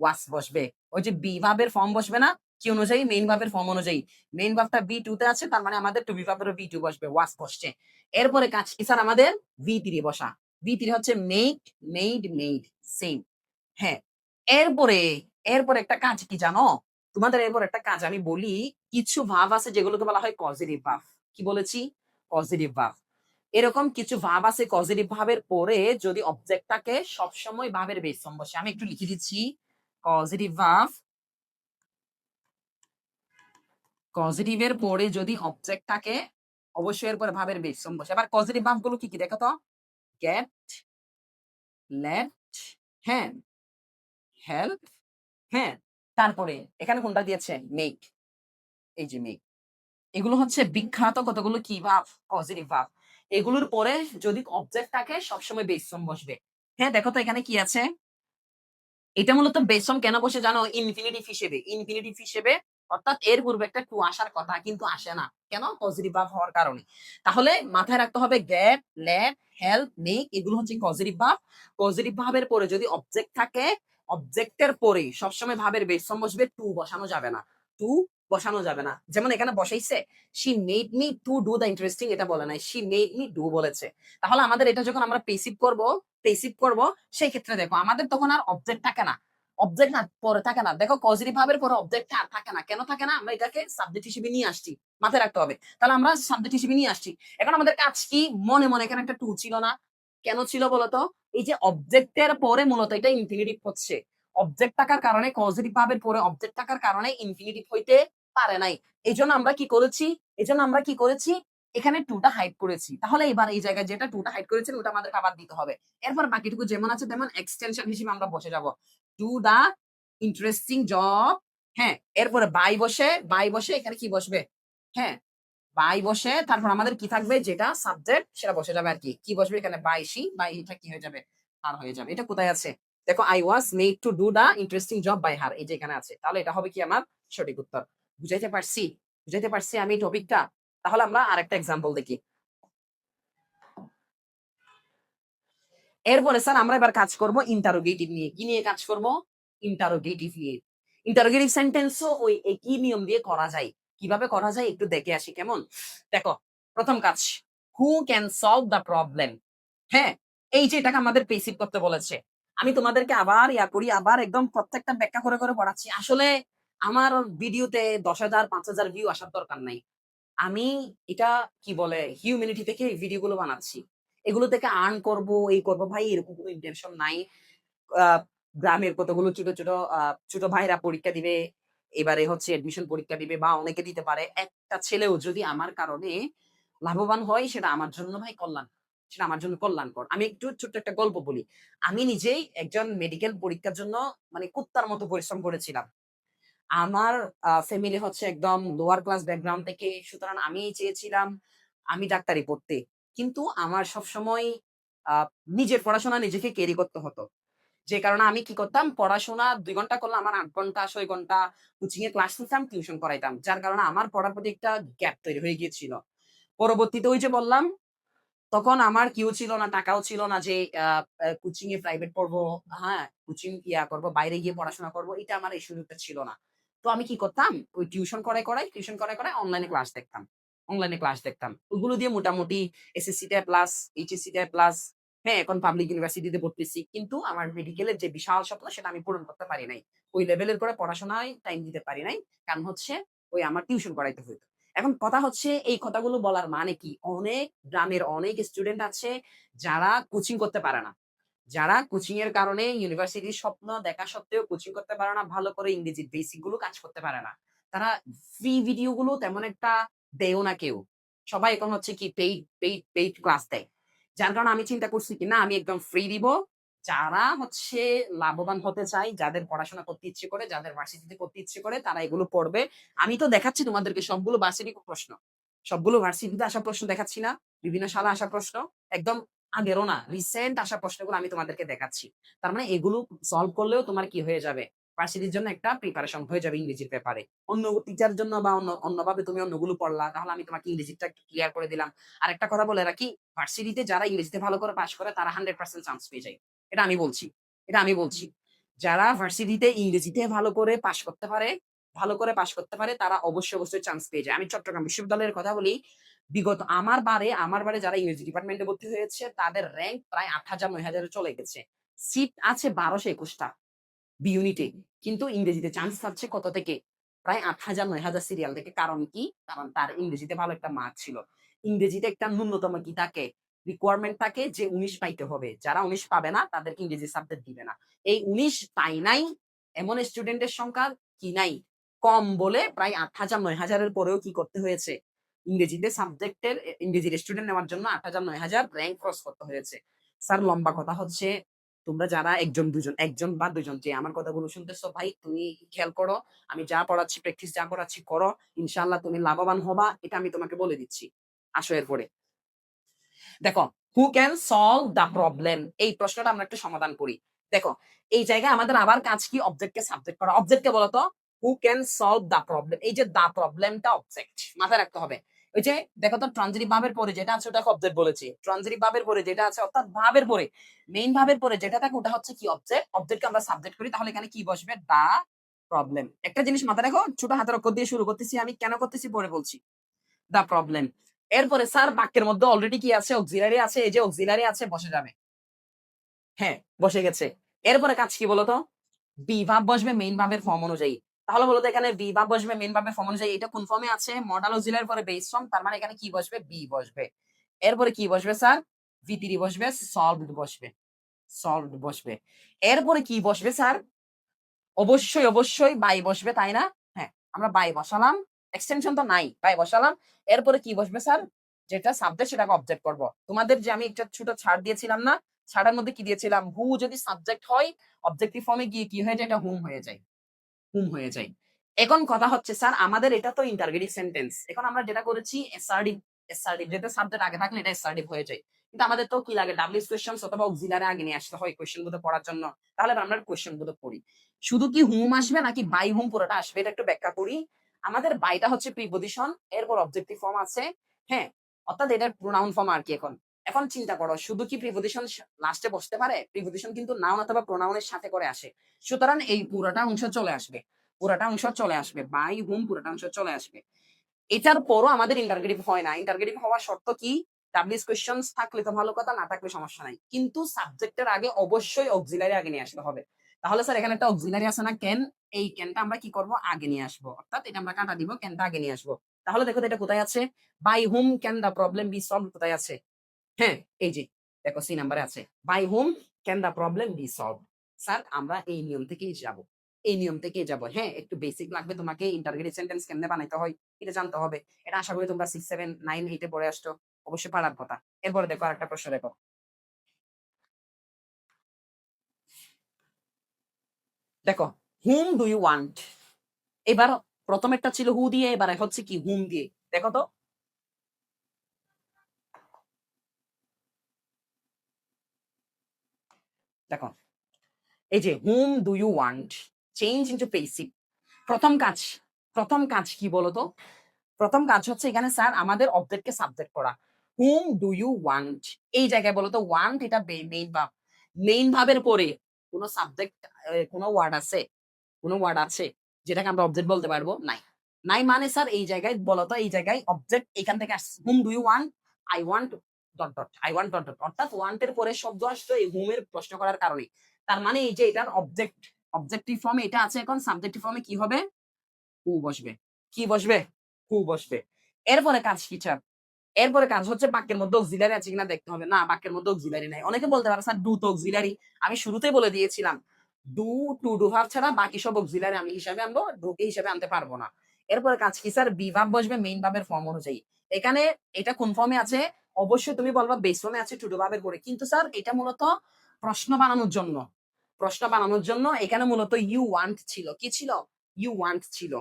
ওয়াস বসবে। ওই যে বি ভার্বের ফর্ম বসবে না কি অনুযায়ী, মেইন ভার্বের ফর্ম অনুযায়ী। মেইন ভার্বটা বি টু তে আছে, তার মানে আমাদের টু বি ভার্বেরও বি টু বসবে, ওয়াস বসছে। এরপরে কাজ কি স্যার আমাদের? ভি থ্রি বসা। ভি থ্রি হচ্ছে মেক, মেড, মেড, সেম। হ্যাঁ, এরপরে এরপরে একটা কাজ কি জানো? তোমাদের এরপর একটা কাজ আমি বলি। কিছু ভাব আছে যেগুলোকে বলা হয় পজিটিভ ভাব। কি বলেছি? পজিটিভ ভাব। এরকম কিছু ভাব আছে পজিটিভ ভাবের পরে যদি অবজেক্টটাকে সবসময় ভাবের বেস ফর্ম বসে। আমি একটু লিখে দিচ্ছি। পজিটিভ ভাব, পজিটিভের পরে যদি অবজেক্টটাকে অবশ্যই এরপরে ভাবের বেস ফর্ম বসে। এবার পজিটিভ ভাবগুলো কি কি দেখো তো? গেট, লেট, হ্যাঁ, হেল্প, হ্যাঁ, তারপরে এখানে কোনটা দিয়েছে? মেক। এই যে মেক। এগুলো হচ্ছে বিখ্যাত কতগুলো কি ভাব? পজিটিভ ভাব। এগুলোর পরে যদি অবজেক্ট থাকে সবসময় বেস ফর্ম বসবে। হ্যাঁ, দেখো তো এখানে কি আছে? এটা মূলত বেস ফর্ম কেন বসে জানো? ইনফিনিটিভ হিসেবে। ইনফিনিটিভ হিসেবে, অর্থাৎ এর পূর্বে একটা টু আসার কথা কিন্তু আসে না। কেন? পজিটিভ ভাব হওয়ার কারণে। তাহলে মাথায় রাখতে হবে গেট, লেট, হেল্প, মেক এগুলো হচ্ছে পজিটিভ ভাব। পজিটিভ ভাবের পরে যদি অবজেক্ট থাকে, অবজেক্টের পরে সবসময় ভাবের বেস ফর্ম বসবে, টু বসানো যাবে না। টু বসানো যাবে না। যেমন এখানে বসাইছে she made me to do the interesting, এটা বলে নাই, শি মেড মি ডু বলেছে। তাহলে আমাদের এটা যখন আমরা পেসিভ করব সেই ক্ষেত্রে দেখো আমাদের তখন আর অবজেক্ট থাকে না। অবজেক্ট না পরে থাকে না। দেখো পজিটিভ ভাবের পরে অবজেক্ট আর থাকে না। কেন থাকে না? আমরা এটাকে সাবজেক্ট হিসেবে নিয়ে আসছি। মাথায় রাখতে হবে। তাহলে আমরা সাবজেক্ট হিসেবে নিয়ে আসছি। এখন আমাদের কাজ কি? মনে মনে এখানে একটা টু ছিল না। কেন ছিল বলতো? এই যে অবজেক্টের পরে মূলত এটা ইনফিনিটিভ হচ্ছে। অবজেক্ট থাকার কারণে, পজিটিভ ভাবের পরে অবজেক্ট থাকার কারণে ইনফিনিটিভ হইতে পারে নাই। এইজন্য আমরা কি করেছি? এইজন্য আমরা কি করেছি? এখানে টুটা হাইড করেছি। তাহলে এবার এই জায়গায় যেটা টুটা হাইড করেছেন ওটা আমাদের আবার দিতে হবে। এরপর বাকিটুকু যেমন আছে তেমন এক্সটেনশন হিসেবে আমরা বসে যাব। To the interesting job. হ্যাঁ, এরপরে বাই বসে এখানে কি বসবে? হ্যাঁ, বাই বসে তারপর আমাদের কি থাকবে? যেটা সাবজেক্ট সেটা বসে যাবে আর কি। কি বসবে এখানে? বাই শি, বাই এটা কি হয়ে যাবে? আর হয়ে যাবে। এটা কোথায় আছে? দেখো I was made to do the interesting job by her, এই যে এখানে আছে। তাহলে এটা হবে কি আমার সঠিক উত্তর। বুঝাইতে পারছি? বুঝাইতে পারছি আমি টপিকটা? তাহলে আমরা আরেকটা এক্সাম্পল দেখি। এরপরে স্যার আমরা এবার কাজ করব ইন্টারোগেটিভ নিয়ে। কি নিয়ে কাজ করব? ইন্টারোগেটিভ নিয়ে। ইন্টারোগেটিভ সেন্টেন্সও ওই একই নিয়ম দিয়ে করা যায়। কিভাবে করা যায় একটু দেখে আসি কেমন? দেখো, প্রথম কাজ, who can solve the problem. হ্যাঁ, এই যে এটাকে আমাদের পেসিভ করতে বলেছে। আমি তোমাদেরকে আবার করি, আবার একদম প্রত্যেকটা ব্যাখ্যা করে করে পড়াচ্ছি। আসলে আমার ভিডিওতে 10,000 5,000 ভিউ আসার দরকার নাই। আমি এটা কি বলে হিউম্যানিটি থেকে এই ভিডিও গুলো বানাচ্ছি। এগুলো থেকে আর্ন করব, এই করব, ভাই এরকম কোনো ইন্টেনশন নাই। গ্রামের কতগুলো ছোট ছোট ছোট ভাইরা পরীক্ষা দিবে, এবারে হচ্ছে এডমিশন পরীক্ষা দিবে বা অনেকে দিতে পারে। একটা ছেলেও যদি আমার কারণে লাভবান হয় সেটা আমার জন্য ভাই কল্যাণ, সেটা আমার জন্য কল্যাণকর। আমি একটু ছোট্ট একটা গল্প বলি। আমি নিজেই একজন মেডিকেল পরীক্ষার জন্য মানে কুত্তার মতো পরিশ্রম করেছিলাম। আমার ফ্যামিলি হচ্ছে একদম লোয়ার ক্লাস ব্যাকগ্রাউন্ড থেকে। সুতরাং আমি চেয়েছিলাম আমি ডাক্তারি পড়তে। কিন্তু আমার সবসময় আ নিজের পড়াশোনা নিজেকে ক্যারি করতে হতো। যে কারণে আমি কি করতাম? পড়াশোনা ২ ঘন্টা করলে আমার ৮ ঘন্টা ৬ ঘন্টা কোচিং এ ক্লাস নিতাম, টিউশন করাইতাম। যার কারণে আমার পড়ার প্রতি একটা গ্যাপ তৈরি হয়ে গিয়েছিল। পরবর্তীতে ওই যে বললাম, তখন আমার কিউ ছিল না, টাকাও ছিল না যে আ আ কোচিং এ প্রাইভেট পড়বো, হ্যাঁ? কোচিং করব, বাইরে গিয়ে পড়াশোনা করব। এটা আমার এই সুযোগটা ছিল না। তো আমি কি করতাম? ওই টিউশন করায় অনলাইনে ক্লাস দেখতাম। অনলাইনে ক্লাস দেখতাম। ওগুলো দিয়ে মোটামুটি এসএসসি টা প্লাস, এইচএসসি টা প্লাস, হ্যাঁ, এখন পাবলিক ইউনিভার্সিটিতে পড়তেছি। কিন্তু আমার মেডিকেলের যে বিশাল স্বপ্ন সেটা আমি পূরণ করতে পারি নাই। ওই লেভেলের করে পড়াশোনায় টাইম দিতে পারি নাই। কারণ হচ্ছে ওই আমার টিউশন করাইতে হইতো। এখন কথা হচ্ছে এই কথাগুলো বলার মানে কি? অনেক গ্রামের অনেক স্টুডেন্ট আছে যারা কোচিং করতে পারে না। যারা কোচিং এর কারণে ইউনিভার্সিটির স্বপ্ন দেখা সত্ত্বেও কোচিং করতে পারে না, ভালো করে ইংরেজির বেসিক গুলো কাজ করতে পারে না। তারা ফ্রি ভিডিও গুলো তেমন একটা দেয়ও না কেউ। সবাই এখন হচ্ছে কি পেইড ক্লাস দেয়। যার কারণে আমি চিন্তা করছি কি না আমি একদম ফ্রি দিব। যারা হচ্ছে লাভবান হতে চায়, যাদের পড়াশোনা করতে ইচ্ছে করে, যাদের ভার্সিটিতে করতে ইচ্ছে করে তারা এগুলো পড়বে। আমি তো দেখাচ্ছি তোমাদেরকে সবগুলো ভার্সিটি প্রশ্ন। সবগুলো ভার্সিটিতে আসা প্রশ্ন দেখাচ্ছি না? বিভিন্ন সালে আসা প্রশ্ন। একদম আগেরও না, রিসেন্ট আসা প্রশ্নগুলো আমি তোমাদেরকে দেখাচ্ছি। তার মানে এগুলো সলভ করলেও তোমার কি হয়ে যাবে? ভার্সিটির জন্য একটা প্রিপারেশন হয়ে যাবে ইংরেজির ব্যাপারে। অন্য টিচার জন্য বা অন্যভাবে তুমি অন্যগুলো পড়লা, তাহলে আমি তোমাকে ইংরেজিটা একটু ক্লিয়ার করে দিলাম। আরেকটা কথা বলে রাখি, ভার্সিটিতে যারা ইংরেজিতে ভালো করে পাস করে তারা 100% চান্স পেয়ে যায়। এটা আমি বলছি। এটা আমি বলছি। যারা ভার্সিটিতে ইংরেজিতে ভালো করে পাশ করতে পারে, তারা অবশ্যই চান্স পেয়ে যায়। আমি চট্টগ্রাম বিশ্ববিদ্যালয়ের কথা বলি। বিগত আমার বারে যারা ইংরেজি ডিপার্টমেন্টে ভর্তি হয়েছে তাদের র‍্যাংক প্রায় ৮,০০০ ৯,০০০ এ চলে গেছে। সিট আছে ১২২১ টা বি ইউনিটে। কিন্তু ইংরেজিতে চান্স পাচ্ছে কত থেকে? প্রায় ৮,০০০ ৯,০০০ সিরিয়াল থেকে। কারণ কি? কারণ তার ইংরেজিতে ভালো একটা মার্ক ছিল। ইংরেজিতে একটা ন্যূনতম কি থাকে? রিকোয়ারমেন্ট থাকে যে ১৯ পাইতে হবে। যারা ১৯ পাবে না তাদেরকে ইংরেজি সাবজেক্ট দিবে না। এই ১৯ পায় নাই এমন স্টুডেন্টের সংখ্যা কি নাই? কম বলে প্রায় ৮,০০০ ৯,০০০ এর পরেও কি করতে হয়েছে? ইংরেজিতে সাবজেক্টের ইংরেজির স্টুডেন্ট নেওয়ার জন্য ৮,০০০ ৯,০০০ র‍্যাংক ক্রস করতে হয়েছে। স্যার লম্বা কথা হচ্ছে তোমরা যারা ১ বা ২ জন যে আমার কথাগুলো শুনতেছো ভাই তুমি খেয়াল করো। আমি যা পড়াচ্ছি প্র্যাকটিস যা করাচ্ছি করো। ইনশাআল্লাহ তুমি লাভবান হবা। এটা আমি তোমাকে বলে দিচ্ছি। আসো এরপরে। দেখো, who can solve the problem? এই প্রশ্নটা আমরা একটু সমাধান করি। দেখো, এই জায়গায় আমাদের আবার কাজ কি? অবজেক্টকে সাবজেক্ট করা। অবজেক্ট কে বলতো? who can solve the problem? এই যে the প্রবলেমটা অবজেক্ট। মাথায় রাখতে হবে। ওই যে দেখো তো ট্রানজিটিভ ভার্বের পরে যেটা আছে ওটাকে অবজেক্ট বলেছি। ট্রানজিটিভ ভার্বের পরে যেটা আছে অর্থাৎ ভার্বের পরে মেইন ভার্বের পরে যেটা থাকে ওটা হচ্ছে কি অবজেক্ট। অবজেক্টকে আমরা সাবজেক্ট করি তাহলে এখানে কি বসবে? the problem. একটা জিনিস মাথায় রাখো, ছোট হাতের অক্ষর দিয়ে শুরু করতেছি আমি কেন করতেছি পরে বলছি। the problem. এরপরে স্যার বাক্যের মধ্যে অলরেডি কি আছে? অক্সিলারি আছে। এই যে অক্সিলারি আছে বসে যাবে। হ্যাঁ, বসে গেছে। এরপরে কাজ কি বলতো? বি ভার্ব বসবে মেইন ভার্বের ফর্ম অনুযায়ী। তাহলে বলতো এখানে বি ভার্ব বসবে মেইন ভার্বের ফর্ম অনুযায়ী। এটা কোন ফর্মে আছে? মডাল অক্সিলারি পরে বেস ফর্ম। তার মানে এখানে কি বসবে? বি বসবে। এরপরে কি বসবে স্যার? ভি3 বসবে, সলভড বসবে। সলভড বসবে। এরপরে কি বসবে স্যার? অবশ্যই বাই বসবে, তাই না? হ্যাঁ, আমরা বাই বসালাম। এক্সটেনশন তো নাই। বাই বসালাম। এরপরে কি বসবে স্যার? যেটা সাবজেক্ট সেটাকে অবজেক্ট করব। তোমাদের যে আমি একটা ছোট ছাড় দিয়েছিলাম না? ছাড়ের মধ্যে কি দিয়েছিলাম? হু যদি সাবজেক্ট হয়, অবজেক্টিভ ফর্মে গিয়ে কি হয়ে যায়? এটা হুম হয়ে যায়। হুম হয়ে যায়। এখন কথা হচ্ছে স্যার আমাদের এটা তো ইন্টারগেটিভ সেন্টেন্স। এখন আমরা যেটা করেছি অ্যাসার্টিভ যেটা সাবজেক্ট আগে থাকলে এটা অ্যাসার্টিভ হয়ে যায়। কিন্তু আমাদের তো কি লাগে ডাব্লিউএস কোয়েশ্চেনস অথবা অক্সিলারি আগে নিয়ে আসতে হয় কোয়েশ্চেন গুলো পড়ার জন্য। তাহলে আমরা কোয়েশ্চেন গুলো পড়ি। শুধু কি হুম আসবে নাকি বাই হুম পুরোটা আসবে এটা একটু ব্যাখ্যা করি। আমাদের বাইটা হচ্ছে প্রিপজিশন এরপর অবজেক্টিভ ফর্ম আছে। হ্যাঁ, অর্থাৎ এটার প্রোনাউন ফর্ম আর কি এখন। এখন চিন্তা করো শুধু কি প্রিপজিশন লাস্টে বসতে পারে? প্রিপজিশন কিন্তু নাউন অথবা প্রোনাউনের সাথে করে আসে। সুতরাং এই পুরোটা অংশ চলে আসবে। পুরাটা অংশ চলে আসবে। বাই হুম পুরাটা অংশ চলে আসবে। এটার পরও আমাদের ইন্টারগেটিভ হয় না। ইন্টারগেটিভ হওয়ার শর্ত কি? ডাব্লিউএস কোয়েশ্চেনস থাকলে তো ভালো কথা, না থাকলে সমস্যা নাই। কিন্তু সাবজেক্টের আগে অবশ্যই অক্সিলারি আগে নিয়ে আসতে হবে। তাহলে স্যার এখানে একটা অক্সিলারি আছে না ক্যান? এই ক্যানটা আমরা কি করব? আগে নিয়ে আসবো। অর্থাৎ এটা আমরা কাটা দিব, ক্যানটা আগে নিয়ে আসবো। তাহলে দেখো তো এটা কোথায় আছে? By whom can the problem be solved কোথায় আছে? হ্যাঁ, এই যে দেখো সি নাম্বারে আছে। By whom can the problem be solved. Sir আমরা এই নিয়ম থেকেই যাব। এই নিয়ম থেকেই যাব। হ্যাঁ, একটু বেসিক লাগবে তোমাকে ইন্টারগেটিভ সেন্টেন্স কেমনে বানাইতে হয় এটা জানতে হবে। এটা আশা করি তোমরা 6, 7, 9, 8 এ পড়ে আসছো। অবশ্যই পারার কথা। এরপরে দেখো আরেকটা প্রশ্ন দেখো। দেখো, whom do you want? এবার প্রথমেরটা ছিল হু দিয়ে, এবার হচ্ছে কি হুম দিয়ে। দেখো তো। দেখো, এই যে whom do you want? Change into passive. প্রথম কাজ, প্রথম কাজ কি বলতো? প্রথম কাজ হচ্ছে এখানে স্যার আমাদের অবজেক্টকে সাবজেক্ট করা। whom do you want? এই জায়গায় বলতো want এটা মেইন ভার্ব। মেইন ভার্বের পরে কোন সাবজেক্ট কোন ওয়ার্ড আছে? কোন ওয়ার্ড আছে যেটাকে আমরা অবজেক্ট বলতে পারবো? নাই। নাই মানে স্যার এই জায়গায় বলতো এই জায়গায় অবজেক্ট এখান থেকে আসছে। whom do you want? I want dot dot I want dot dot অর্থাৎ want এর পরে শব্দ আসতো এই whom এর প্রশ্ন করার কারণে। তার মানে এই যে এটার অবজেক্ট অবজেক্টিভ ফর্মে এটা আছে এখন সাবজেক্টিভ ফর্মে কি হবে? হু বসবে। কি বসবে? হু বসবে। এরপরে কাজ কি স্যার? এরপরে কাজ হচ্ছে বাক্যের মধ্যে অক্সিলারি আছে কিনা দেখতে হবে। না, বাক্যের মধ্যে অক্সিলারি নাই। অনেকে বলতে পারে স্যার ডু তো অক্সিলারি। আমি শুরুতেই বলে দিয়েছিলাম। ডু টু ডু ভার্ব ছাড়া বাকি সব অক্সিলারি আমি হিসাবে আনবো, ডু কে হিসাবে আনতে পারবো না। এরপরে কাজ কি স্যার? বি ভার্ব বসবে মেইন ভার্বের ফর্ম অনুযায়ী। এখানে এটা কোন ফর্মে আছে? অবশ্যই তুমি বলবা বেস ফর্মে আছে টু ডু ভার্বের পরে। কিন্তু স্যার এটা মূলত প্রশ্ন বানানোর জন্য। প্রশ্ন বানানোর জন্য এখানে মূলত ইউ ওয়ান্ট ছিল। কি ছিল? ইউ ওয়ান্ট ছিল।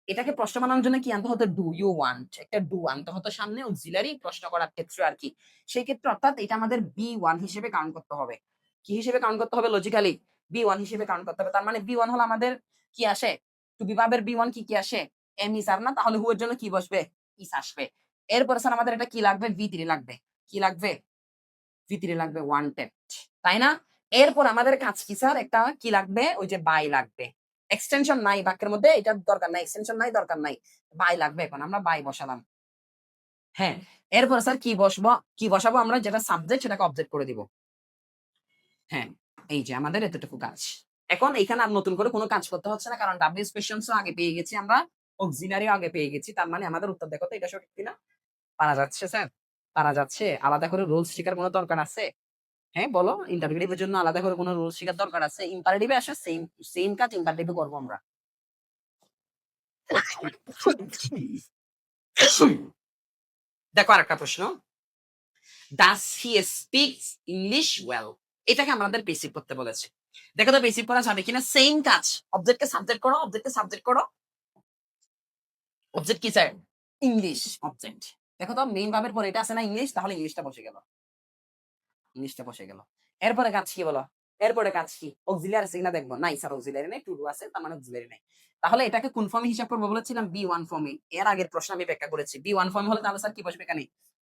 এটাকে প্রশ্ন বানানোর জন্য কি আনতে হতো? Do you want. একটা ডু আনতে হতো সামনে অক্সিলারি প্রশ্ন করার ক্ষেত্রে আর কি। সেই ক্ষেত্রে অর্থাৎ এটা আমাদের বি1 হিসেবে কাউন্ট করতে হবে। কি হিসেবে কাউন্ট করতে হবে? লজিক্যালি বি1 হিসেবে কাউন্ট করতে হবে। তার মানে বি1 হলো আমাদের কি আসে? টু বি ভার্বের বি1 কি আসে? এম ইস আর না, তাহলে হু এর জন্য কি বসবে? ইস আসবে। এরপরে স্যার আমাদের এটা কি লাগবে? ভি3 লাগবে। কি লাগবে? ভি3 লাগবে ওয়ান্টেড। তাই না? এরপর আমাদের কাজ কি স্যার? একটা কি লাগবে? ওই যে বাই লাগবে। এক্সটেনশন নাই বাক্যের মধ্যে, এটার দরকার নাই। এক্সটেনশন নাই, দরকার নাই। বাই লাগবে, এখন আমরা বাই বসালাম। হ্যাঁ, এরপরে স্যার কি বসাবো আমরা? যেটা সাবজেক্ট সেটাকে অবজেক্ট করে দিব। হ্যাঁ, এই যে আমাদের এতটুকু কাজ। এখন এখানে আর নতুন করে কোনো কাজ করতে হচ্ছে না, কারণ WH questions ও আগে পেয়ে গেছি আমরা, অক্সিলারিও আগে পেয়ে গেছি। তার মানে আমাদের উত্তর দেখো তো এটা সঠিক কিনা? পারা যাচ্ছে স্যার? পারা যাচ্ছে? আলাদা করে রুলস শিখার কোনো দরকার আছে? হ্যাঁ, বলো। ইন্টারপ্রেটিভ এর জন্য আলাদা করে কোনো রুলস শিখার দরকার আছে? ইম্পারেটিভ এ আসলে সেম কাজ ইম্পারেটিভ এ করব আমরা। দেখো আরেকটা প্রশ্ন। ডাস হি স্পিকস ইংলিশ ওয়েল? এটাকে আমাদের বেসিক করতে বলেছে। দেখো তো বেসিক করা যাবে কিনা? সেম কাজ। অবজেক্টকে সাবজেক্ট করো, অবজেক্টকে সাবজেক্ট করো। অবজেক্ট কি স্যার? English object. দেখো তো মেইন ভার্বের পরে এটা আছে না ইংলিশ, তাহলে ইংলিশটা বসে গেল। ইংলিশটা বসে গেল। এরপরে কাজ কি বলো? এরপরে কাজ কি? অক্সিলিয়ারি আছে কিনা দেখবো। নাই স্যার, অক্সিলিয়ারি নাই, টু ডু আছে, তার মানে অক্সিলিয়ারি নাই। তাহলে এটাকে কোন ফর্মে হিসাব করবো বলেছিলাম? B1 ফর্মে। এর আগের প্রশ্ন আমি ব্যাখ্যা করেছি। B1 ফর্ম হলে তাহলে স্যার কি বসবে এখানে?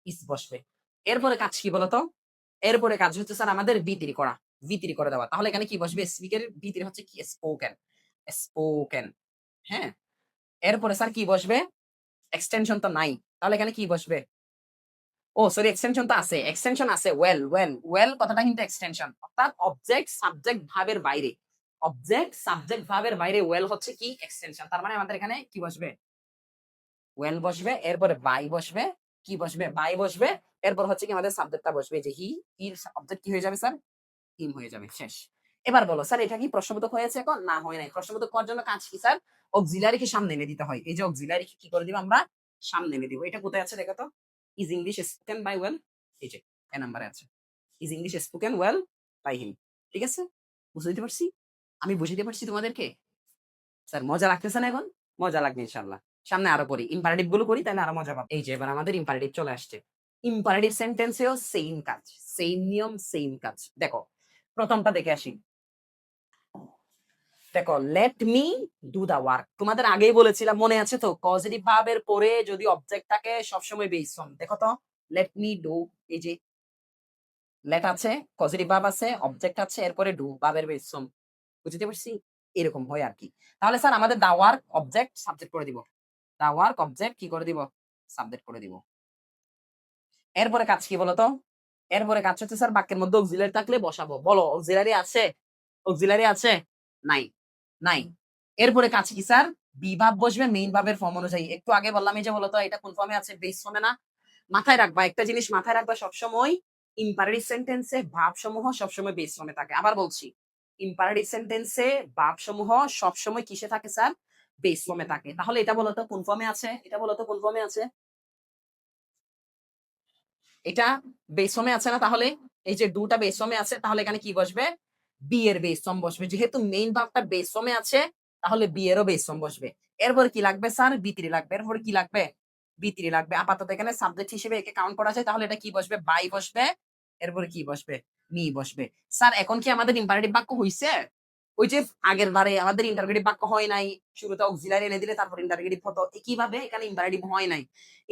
ইস বসবে। এরপরে কাজ কি বলতো? এরপরে কাজ হচ্ছে স্যার আমাদের B3 করা। B3 করে দেওয়া। তাহলে এখানে কি বসবে? স্পিকের B3 হচ্ছে কি? স্পোকেন। স্পোকেন। হ্যাঁ? এরপরে স্যার কি বসবে? এক্সটেনশন তো নাই। তাহলে এখানে কি বসবে? ও সরি, এক্সটেনশন তো আছে। এক্সটেনশন আছে। ওয়েল কথাটা কিন্তু এক্সটেনশন। অর্থাৎ অবজেক্ট সাবজেক্ট ভার্বের বাইরে। অবজেক্ট সাবজেক্ট ভার্বের বাইরে ওয়েল হচ্ছে কি? এক্সটেনশন। তার মানে আমাদের এখানে কি বসবে? ওয়েল বসবে, এরপরে বাই বসবে, কি বসবে? বাই বসবে। এরপর হচ্ছে কি আমাদের সাবজেক্টটা বসবে, যে হি, এর অবজেক্ট কি হয়ে যাবে স্যার? হিম হয়ে যাবে। শেষ। এবার বলো স্যার এটা কি প্রশ্নবোধক হয়েছে এখন? না হয় নাই। প্রশ্নবোধক করার জন্য কাজ কি স্যার? অক্সিলারিকে সামনে এনে দিতে হয়। এই যে অক্সিলারিকে কি করে দিব আমরা? সামনে এনে দিব। এটা কোথায় আছে দেখো তো? Is English spoken by well? এই যে এ নাম্বারে আছে। Is English spoken well by him. ঠিক আছে? বুঝতে পারছি? আমি বুঝিতে পারছি তোমাদেরকে? স্যার মজা লাগতেছে না এখন? মজা লাগবে ইনশাআল্লাহ। সামনে আরো পড়ি। ইম্পারেটিভ গুলো করি, তাহলে আরো মজা পাবো। এই যে এবার আমাদের ইম্পারেটিভ চলে আসছে। ইম্পারেটিভ সেন্টেন্সেও সেম কাজ। সেম নিয়ম, সেম কাজ। দেখো, প্রথমটা দেখে আসি। দেখো, let me do the work. তোমাদের আগেই বলেছিলাম, মনে আছে তো? পজিটিভ ভার্বের পরে যদি অবজেক্ট থাকে সবসময় বেস অন। দেখো তো, লেট মি ডু, এই যে লেট আছে, পজিটিভ ভার্ব আছে, অবজেক্ট আছে, এরপরে ডু ভার্বের বেস অন। বুঝতে পারছি? এরকম হয় আর কি। তাহলে স্যার আমাদের দা ওয়ার্ক অবজেক্ট সাবজেক্ট করে দিব। দা ওয়ার্ক অবজেক্ট কি করে দিব? সাবজেক্ট করে দিব। এরপরে কাজ কি বলতো? এরপরে কাজ হচ্ছে স্যার বাক্যের মধ্যে অক্সিলারি থাকলে বসাবো। বলো, অক্সিলারি আছে? অক্সিলারি আছে? নাই। নাই। এরপরে কাজ কি স্যার? বি ভার্ব বসবে মেইন ভার্বের ফর্ম অনুযায়ী। একটু আগে বললাম, এই যে বলতো এটা কোন ফর্মে আছে? বেস ফর্মে না? মাথায় রাখবা একটা জিনিস, মাথায় রাখবা সবসময়, ইম্পারেটিভ সেন্টেন্সে ভার্ব সমূহ সবসময় বেস ফর্মে থাকে। আবার বলছি, ইম্পারেটিভ সেন্টেন্সে ভার্ব সমূহ সবসময় কিসে থাকে স্যার? বেস ফর্মে থাকে। তাহলে এটা বলতো কোন ফর্মে আছে? এটা বলতো কোন ফর্মে আছে? এটা বেস ফর্মে আছে না? তাহলে এই যে দুটা বেস ফর্মে আছে, তাহলে এখানে কি বসবে? বি এর বেস ফর্ম বসবে। যেহেতু মেইন ভার্বটা বেস ফর্মে আছে, তাহলে বি এরও বেস ফর্ম বসবে। এরপরে কি লাগবে স্যার? বি3 লাগবে। এরপরে কি লাগবে? বি3 লাগবে। আপাতত এখানে সাবজেক্ট হিসেবে একে কাউন্ট করা যায়, তাহলে এটা কি বসবে? বাই বসবে। এরপরে কি বসবে? মি বসবে। স্যার এখন কি আমাদের ইম্পারেটিভ বাক্য হইছে? ওই যে আগের বারে আমাদের ইন্টারগেটিভ বাক্য হয় নাই, শুরুতে অক্সিলারি এনে দিলে তারপর ইন্টারগেটিভ হতো, একইভাবে এখানে ইম্পারেটিভ হয় নাই।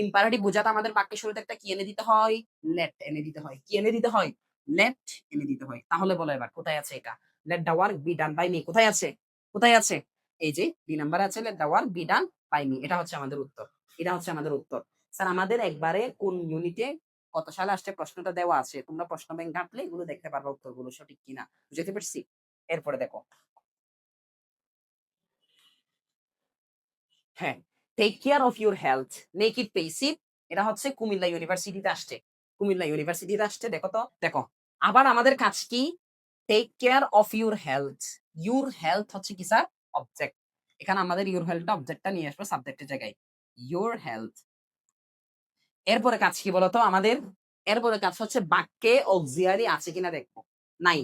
ইম্পারেটিভ বোঝাতে আমাদের বাক্যের শুরুতে একটা কি এনে দিতে হয়? লেট এনে দিতে হয়। কি এনে দিতে হয়? লেট এনে দিতে হয়। তাহলে বলো এবার কোথায় আছে এটা? Let the work be done by me কোথায় আছে? কোথায় আছে? এই যে বি নাম্বারে আছে, let the work be done by me. এটা হচ্ছে আমাদের উত্তর। এটা হচ্ছে আমাদের উত্তর। স্যার আমাদের একবারে কোন ইউনিটে কত সালে আসছে প্রশ্নটা দেওয়া আছে, তোমরা প্রশ্ন ব্যাংক ঘাটলে এগুলো দেখতে পারবে উত্তরগুলো সঠিক কিনা। বুঝতে পারছি? এরপরে দেখো, হ্যাঁ, take care of your health, make it passive. এটা হচ্ছে কুমিল্লা ইউনিভার্সিটিতে আসছে। কুমিল্লা ইউনিভার্সিটিতে আসছে। দেখো তো, দেখো আবার আমাদের কাজ কি? Take care of your health. Your health হচ্ছে কি স্যার? অবজেক্ট। এখানে আমাদের ইউর হেলথটা অবজেক্টটা নিয়ে আসবো সাবজেক্টের জায়গায়। Your health. এরপরে কাজ কি বলতো আমাদের? এরপরে কাজ হচ্ছে বাক্যে অক্সিলারি আছে কিনা দেখবো। নাই।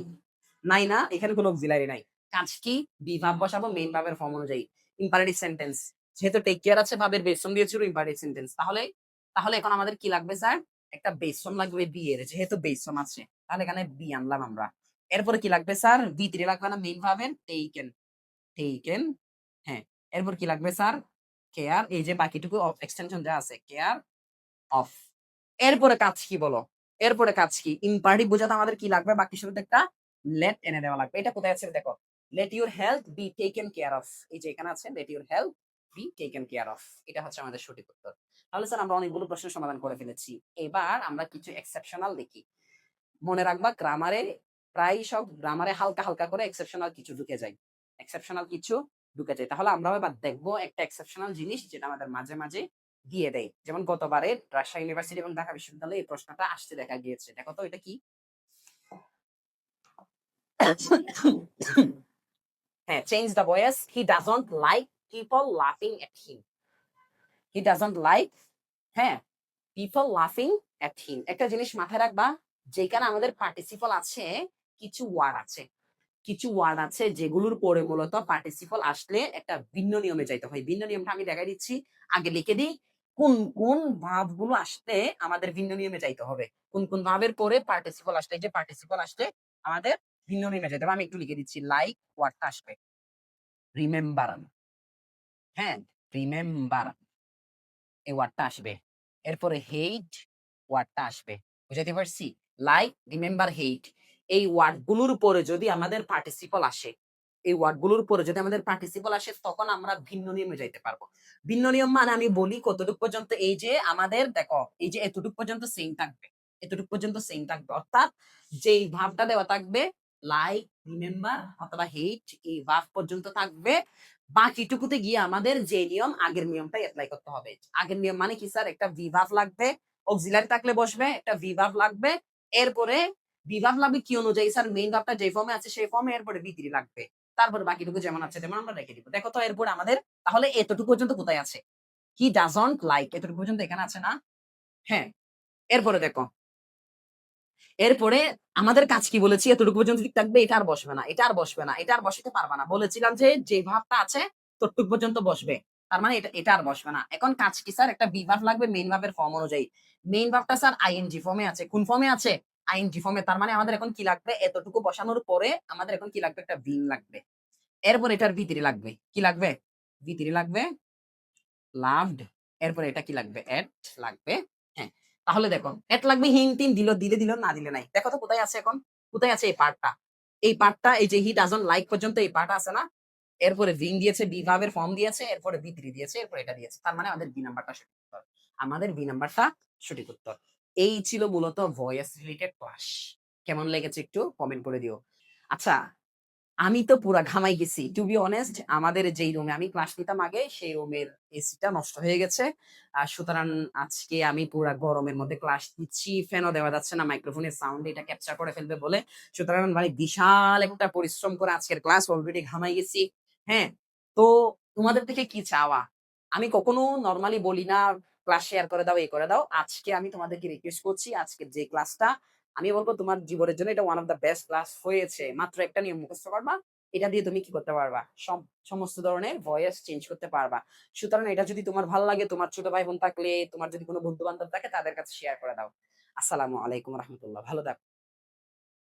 নাই না? এখানে কোনো অক্সিলারি নাই। কাজ কি? বি ভার্ব বসাবো মেইন ভার্বের ফর্ম অনুযায়ী। ইম্পারেটিভ সেন্টেন্স, যেহেতু টেক কেয়ার আছে ভাবের বেস ফর্ম দিয়েছিল ইম্পারেটিভ সেন্টেন্স। তাহলে তাহলে এখন আমাদের কি লাগবে স্যার? একটা বেস ফর্ম লাগবে বি এর, যেহেতু বেস ফর্ম আছে। তাহলে এখানে বি আনলাম আমরা। এরপরে কি লাগবে স্যার? বি3 লাগবে না মেইন ভার্বের? টেকেন। টেকেন। হ্যাঁ। এরপর কি লাগবে স্যার? কেয়ার। এই যে বাকিটুকু এক্সটেনশন যা আছে, কেয়ার অফ। এরপরে কাজ কি বলো? এরপরে কাজ কি? ইম্পারেটিভ বোঝাতে আমাদের কি লাগবে? বাক্যের শুরুতে একটা লেট এনে দেওয়া লাগবে। এটা কোথায় আছে দেখো, let your health be taken care of, এই যে এখানে আছে let your health be taken care of, এটা হচ্ছে আমাদের সঠিক উত্তর। তাহলে স্যার আমরা অনেকগুলো প্রশ্নের সমাধান করে ফেলেছি। এবার আমরা কিছু এক্সেপশনাল দেখি। মনে রাখবা গ্রামারে প্রায় সব গ্রামারে হালকা হালকা করে এক্সেপশনাল কিছু ঢুকে যায়, এক্সেপশনাল কিছু ঢুকে যায়। তাহলে আমরা এবার দেখবো একটা এক্সেপশনাল জিনিস যেটা আমাদের মাঝে মাঝে দিয়ে দেয়। যেমন গতবারে রাজশাহী ইউনিভার্সিটি এবং ঢাকা বিশ্ববিদ্যালয়ে এই প্রশ্নটা আসতে দেখা গিয়েছে। দেখো তো এটা কি? হ্যাঁ, change the voice, he doesn't like people লাফিং at him, he doesn't like, হ্যাঁ, পিপল লাফিং এট হিম। একটা জিনিস মাথায় রাখবা, যেখানে আমাদের পার্টিসিপল আছে, কিছু ওয়ার্ড আছে, কিছু ওয়ার্ড আছে যেগুলোর পরে মূলত পার্টিসিপল আসলে একটা ভিন্ন নিয়মে যাইতে হয়। ভিন্ন নিয়মটা আমি দেখাই দিচ্ছি, আগে লিখে দিই কোন কোন ভাবগুলো আসতে আমাদের ভিন্ন নিয়মে যাইতে হবে, কোন কোন ভাবের পরে পার্টিসিপল আসলে, এই যে পার্টিসিপল আসলে আমাদের ভিন্ন নিয়মে যাইতে হবে। আমি একটু লিখে দিচ্ছি, লাইক ওয়ার্ডটা আসবে, রিমেম্বার, হ্যাঁ, রিমেম্বার এই ওয়ার্ডটা আসবে। এরপরে হেইট ওয়ার্ডটা আসবে, বুঝাইতে পারছি? লাইক, রিমেম্বার, হেইট, এই ওয়ার্ডগুলোর উপরে যদি আমাদের পার্টিসিপল আসে, এই ওয়ার্ডগুলোর উপরে যদি আমাদের পার্টিসিপল আসে, তখন আমরা ভিন্ন নিয়মে যাইতে পারবো। ভিন্ন নিয়ম মানে আমি বলি কতটুকু পর্যন্ত, এই যে আমাদের দেখো এই যে এতটুকু পর্যন্ত সেম থাকবে, এতটুকু পর্যন্ত সেম থাকবে, অর্থাৎ যেই ভাবটা দেওয়া থাকবে লাইক, রিমেম্বার অথবা হেইট, এই ভাব পর্যন্ত থাকবে। বাকিটুকুতে গিয়ে আমাদের যে নিয়ম, আগের নিয়মটাই অ্যাপ্লাই করতে হবে। আগের নিয়ম মানে কি স্যার? একটা ভিভাব লাগবে, অক্সিলারি থাকলে বসবে, একটা ভিভাব লাগবে, এরপরে ভিভাব লাগবে কি অনুযায়ী স্যার? মেইন ভাবটা যে ফর্মে আছে সেই ফর্মে, এরপরে ভিতরি লাগবে, তারপর বাকিটুকু যেমন আছে তেমন আমরা রেখে দিব। দেখো তো এরপর আমাদের তাহলে এতটুকু পর্যন্ত কোথায় আছে? হি ডাজন্ট লাইক, এতটুকু পর্যন্ত এখানে আছে না? হ্যাঁ, এরপরে দেখো, এরপরে আমাদের কাজ কি বলেছি? এতটুকু পর্যন্ত ঠিক থাকবে, এটা আর বসবে না, এটা আর বসবে না, এটা আর বসাতে পারবা না। বলেছিলাম যে যে ভাবটা আছে ততটুকু পর্যন্ত বসবে, তার মানে এটা এটা আর বসবে না। এখন কাজ কি স্যার? একটা বি ভার্ব লাগবে মেইন ভার্বের ফর্ম অনুযায়ী। মেইন ভার্বটা স্যার আইএনজি ফর্মে আছে। কোন ফর্মে আছে? আইএনজি ফর্মে। তার মানে আমাদের এখন কি লাগবে? এতটুকু বসানোর পরে আমাদের এখন কি লাগবে? একটা বিং লাগবে। এরপর এটার ভিতরে লাগবে কি লাগবে? ভিতরে লাগবে লাভড, এরপরে এটা কি লাগবে? এট লাগবে। হ্যাঁ, তাহলে দেখো এট লাগবে, হিন্ট টিন দিল, দিলে দিল, না দিলে নাই। দেখো তো কোথায় আছে এখন? কোথায় আছে এই পার্টটা? এই পার্টটা এই যে হি ডাজন্ট লাইক পর্যন্ত এই পার্ট আছে না? এরপরে ভিং দিয়েছে, বি ভার্বের ফর্ম দিয়েছে, এরপরে বি থ্রি দিয়েছে, এরপরে এটা দিয়েছে। তার মানে আমাদের বি নাম্বারটা সঠিক উত্তর। আমাদের বি নাম্বারটা সঠিক উত্তর। এই ছিল মূলত ভয়েস রিলেটেড ক্লাস। কেমন লেগেছে একটু কমেন্ট করে দিও। আচ্ছা, আমি তো পুরা ঘামাই গেছি। টু বি অনেস্ট, আমাদের যেই রুমে আমি ক্লাস নিতাম আগে, সেই রুমের এসিটা নষ্ট হয়ে গেছে। সুতরাং আজকে আমি পুরা গরমের মধ্যে ক্লাস দিচ্ছি। ফ্যানও দেওয়া যাচ্ছে না, মাইক্রোফোনের সাউন্ড এটা ক্যাপচার করে ফেলবে বলে। সুতরাং মানে বিশাল একটা পরিশ্রম করে আজকের ক্লাস, অলরেডি ঘামাই গেছি। হ্যাঁ, তো তোমাদের থেকে কি চাওয়া? আমি কখনো নরমালি বলি না ক্লাস শেয়ার করে দাও, এই করে দাও। আজকে আমি তোমাদেরকে রিকোয়েস্ট করছি, আজকের যে ক্লাসটা আমি বলবো তোমার জীবনের জন্য এটা one of the best class হয়েছে। মাত্র একটা নিয়ম মুখস্থ করবা, এটা দিয়ে তুমি কি করতে পারবা? সমস্ত ধরনের ভয়েস চেঞ্জ করতে পারবা। সুতরাং এটা যদি তোমার ভালো লাগে, তোমার ছোট ভাই বোন থাকলে, তোমার যদি কোনো বন্ধু বান্ধব থাকে, তাদের কাছে শেয়ার করে দাও। আসসালামু আলাইকুম রহমতুল্লাহ, ভালো থাকো।